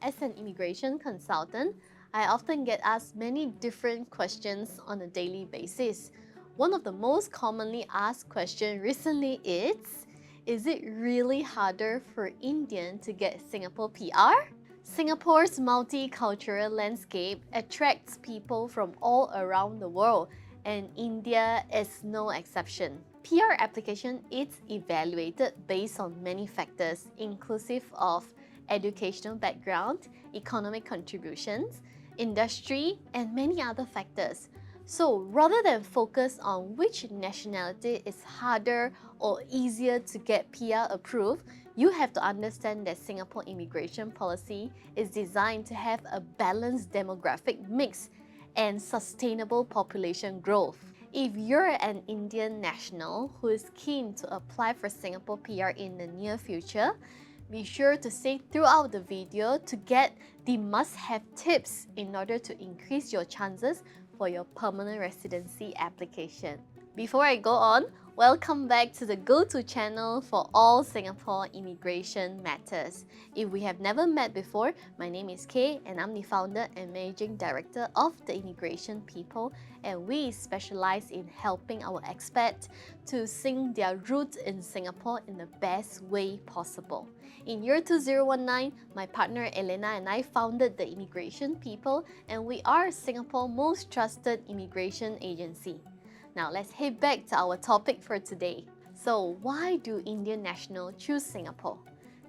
As an immigration consultant, I often get asked many different questions on a daily basis. One of the most commonly asked questions recently is it really harder for Indian to get Singapore PR? Singapore's multicultural landscape attracts people from all around the world, and India is no exception. PR application is evaluated based on many factors, inclusive of educational background, economic contributions, industry, and many other factors. So rather than focus on which nationality is harder or easier to get PR approved, you have to understand that Singapore immigration policy is designed to have a balanced demographic mix and sustainable population growth. If you're an Indian national who is keen to apply for Singapore PR in the near future, be sure to stay throughout the video to get the must-have tips in order to increase your chances for your permanent residency application. Before I go on, welcome back to the go-to channel for all Singapore immigration matters. If we have never met before, my name is Kay and I'm the founder and managing director of the Immigration People, and we specialize in helping our expats to sink their roots in Singapore in the best way possible. In year 2019, my partner Elena and I founded the Immigration People, and we are Singapore's most trusted immigration agency. Now let's head back to our topic for today. So why do Indian nationals choose Singapore?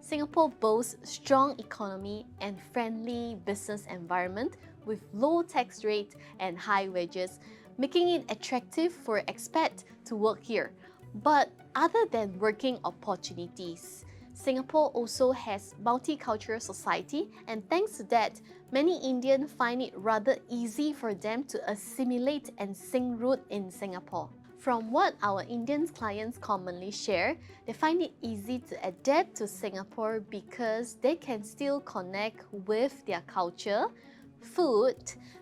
Singapore boasts strong economy and friendly business environment with low tax rate and high wages, making it attractive for expats to work here. But other than working opportunities, Singapore also has multicultural society, and thanks to that, many Indians find it rather easy for them to assimilate and sink root in Singapore. From what our Indian clients commonly share, they find it easy to adapt to Singapore because they can still connect with their culture, food,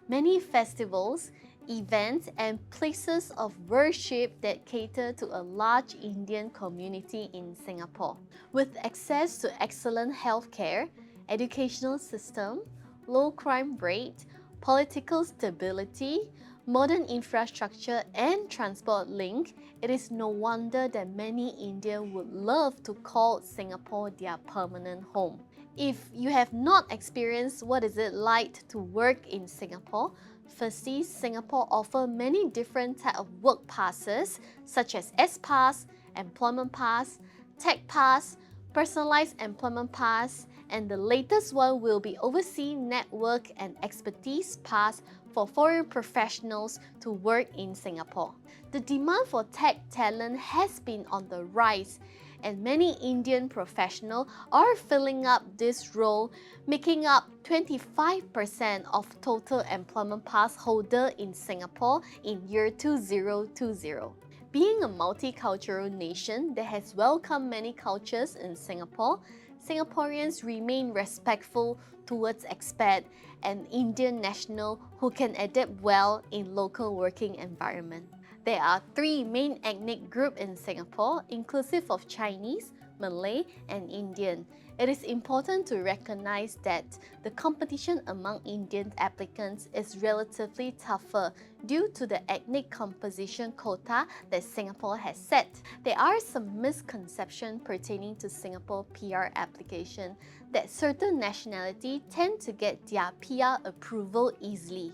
many festivals, events, and places of worship that cater to a large Indian community in Singapore. With access to excellent healthcare, educational system, low crime rate, political stability, modern infrastructure, and transport link, it is no wonder that many Indians would love to call Singapore their permanent home. If you have not experienced what is it like to work in Singapore, firstly, Singapore offers many different types of work passes such as S-Pass, Employment Pass, Tech Pass, Personalized Employment Pass, and the latest one will be Overseas Network and Expertise Pass for foreign professionals to work in Singapore. The demand for tech talent has been on the rise, and many Indian professionals are filling up this role, making up 25% of total employment pass holder in Singapore in year 2020. Being a multicultural nation that has welcomed many cultures in Singapore, Singaporeans remain respectful towards expats and Indian nationals who can adapt well in local working environment. There are three main ethnic groups in Singapore, inclusive of Chinese, Malay, and Indian. It is important to recognize that the competition among Indian applicants is relatively tougher due to the ethnic composition quota that Singapore has set. There are some misconceptions pertaining to Singapore PR application that certain nationalities tend to get their PR approval easily.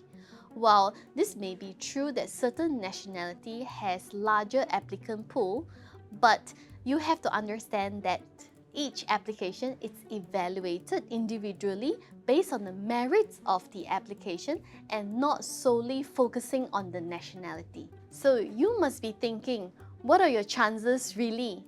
While this may be true that certain nationality has larger applicant pool, but you have to understand that each application is evaluated individually based on the merits of the application and not solely focusing on the nationality. So you must be thinking, what are your chances really?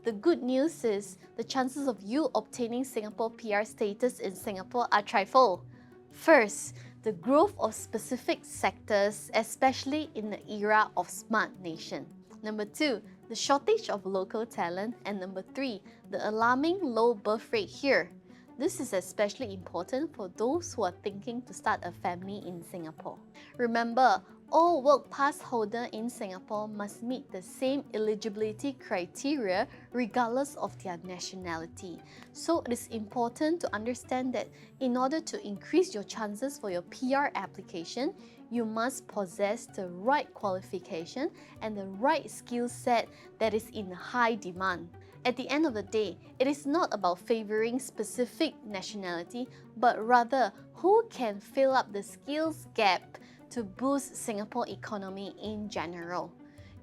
The good news is the chances of you obtaining Singapore PR status in Singapore are threefold. First, the growth of specific sectors, especially in the era of smart nation. Number 2, the shortage of local talent. And number 3, the alarming low birth rate here. This is especially important for those who are thinking to start a family in Singapore. Remember, all work pass holders in Singapore must meet the same eligibility criteria regardless of their nationality. So it is important to understand that in order to increase your chances for your PR application, you must possess the right qualification and the right skill set that is in high demand. At the end of the day, it is not about favoring specific nationality, but rather who can fill up the skills gap to boost Singapore economy in general.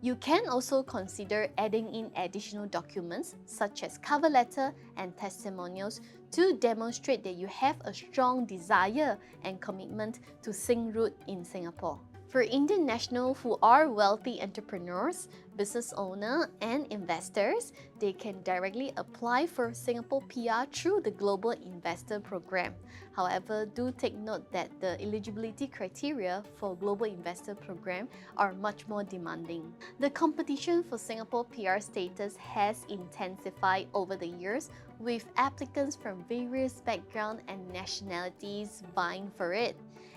You can also consider adding in additional documents such as cover letter and testimonials to demonstrate that you have a strong desire and commitment to sing root in Singapore. For Indian nationals who are wealthy entrepreneurs, business owners, and investors, they can directly apply for Singapore PR through the Global Investor Program. However, do take note that the eligibility criteria for Global Investor Program are much more demanding. The competition for Singapore PR status has intensified over the years, with applicants from various backgrounds and nationalities vying for it.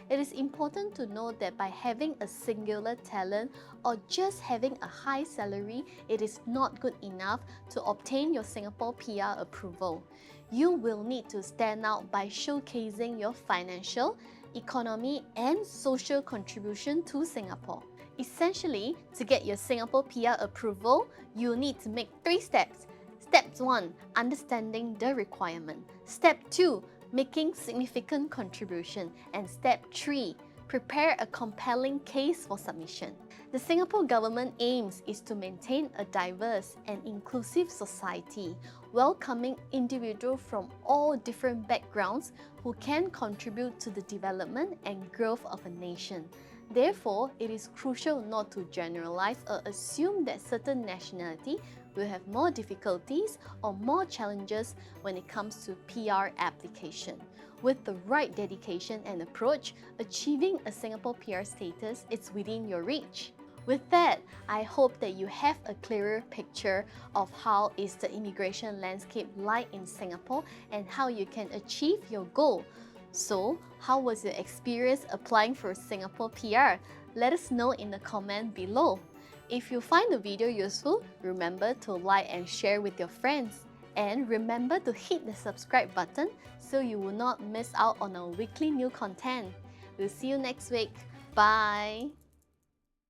It is important to note that by having a singular talent or just having a high salary, it is not good enough to obtain your Singapore PR approval. You will need to stand out by showcasing your financial, economic, and social contribution to Singapore. Essentially, to get your Singapore PR approval, you need to make 3 steps. Step 1. Understanding the requirement. Step 2. Making significant contribution. And step 3. Prepare a compelling case for submission. The Singapore government aims is to maintain a diverse and inclusive society, welcoming individuals from all different backgrounds who can contribute to the development and growth of a nation. Therefore, it is crucial not to generalize or assume that certain nationality will have more difficulties or more challenges when it comes to PR application. With the right dedication and approach, achieving a Singapore PR status is within your reach. With that, I hope that you have a clearer picture of how is the immigration landscape like in Singapore and how you can achieve your goal. So, how was your experience applying for Singapore PR? Let us know in the comment below. If you find the video useful, remember to like and share with your friends. And remember to hit the subscribe button so you will not miss out on our weekly new content. We'll see you next week. Bye!